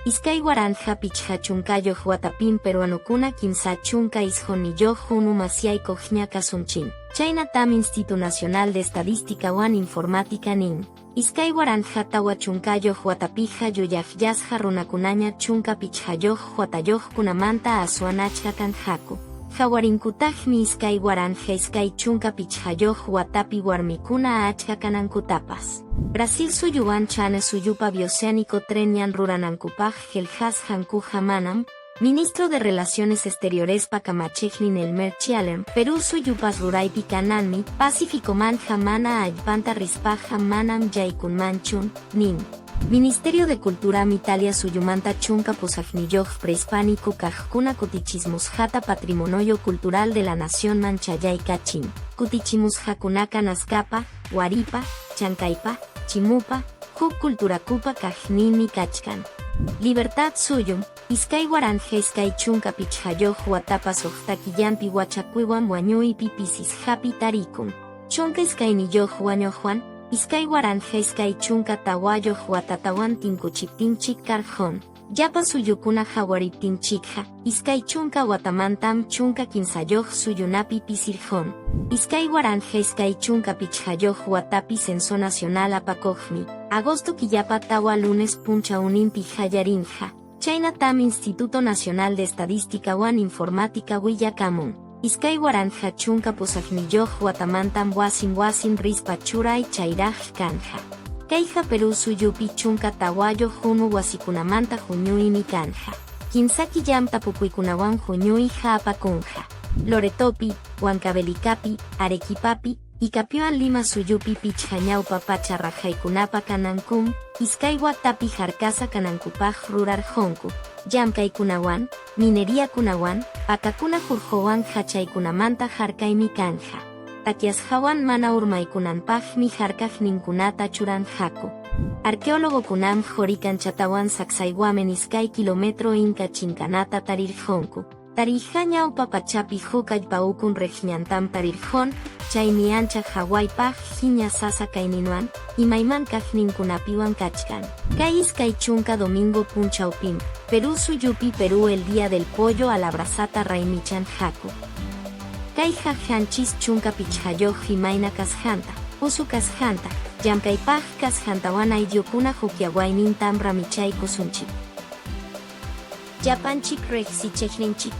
Iskay waranja pichha chunkayoh watapin peruanukuna kimsa chunka isjoniyoh hunu masiaykoh ñaka sunchin. Chaynatam Instituto Nacional de Estadística wan Informática nin. Iskay waranja tawa chunkayoh watapija yuyajyasja runakunaña chunka pichhayoh watayoh kunamanta asuanachka kanjaku. Hawarinkutahmi iskay waranja iskay chunka pichhayoh watapi warmikuna achka kanankutapas. Brasil suyuan chane suyupa bioceánico trenian ruranankupaj geljas hankuja manam, Ministro de Relaciones Exteriores Pacamachejlin Elmer Chialem, Perú suyupas ruraypi kananmi, Pacífico man jamana aypanta rispaja manam yaykun manchun, nin. Ministerio de Cultura Italia suyumanta chunka posajniyoh prehispánico kajkuna kutichismushata patrimonio cultural de la nación manchayay kachin. Kutichimushakunaka naskapa, Waripa, Chancaypa, Chimupa, huk culturakupa kajnimi kachkan. Libertad suyum, iskay waranja iskay chunka pichhayoh watapas ojtakillampi wachakuiwan wañuypi pisisjapi tarikun. Chunka iskayniyoh wañojuan, iskay waranja iskay chunka tawayoh watatawan tinkuchiptinchik karjon. Yapa suyukuna hawariptinchikja, iskay chunka watamantam chunka kinsayoh suyunapi pisirjon. Iskay waranja iskay chunka pichhayoh watapi Censo Nacional apakojmi. Agosto Quillapa tawa lunes puncha unimpi hayarinja. Chaynatam Instituto Nacional de Estadística wan Informática Willakamun. Iskay waranja chunka posajniyoh watamantam wasin rispa churay chayraj kanja. Kayja Perú suyupi chunka tawayo hunu wasikunamanta huñuymi kanja. Kinsaki llamta pupuikunawan huñuy haapakunja. Loretopi, Huancavelicapi, Arequipapi, Icapioan Lima suyupi pichhañawpa pacharrajaykunapa kanankum, iskay watapi jarkasa kanankupaj rurarjonku. Llamkaykunawan, mineriakunawan, pakakuna hurjowan hachaykunamanta jarkaymi kanja. Takiasjawan mana urmaykunanpajmi jarkaj ninkunata churanjaku. Arqueólogokunam jorikanchatawan saksaywamen iskay kilometro inka chinkanata tarirjonku. Tarijañawpa pachapi hukallpaukun rejñantam tarirjon, chaymi ancha hawaypaj hiña sasa kayninwan, imaymankaj ninkunapiwan kachkan. Kay iskay chunka domingo punchaupim, Perú suyupi Perú el día del pollo a la brasata raymichan jaku. Kay hajjanchis chunka pichhayoh himayna kashanta, usu kashanta, llamkaypaj kashantawan ayllukuna hukyawaynintam ramichay kusunchik. Japanchik rejsichejninchik.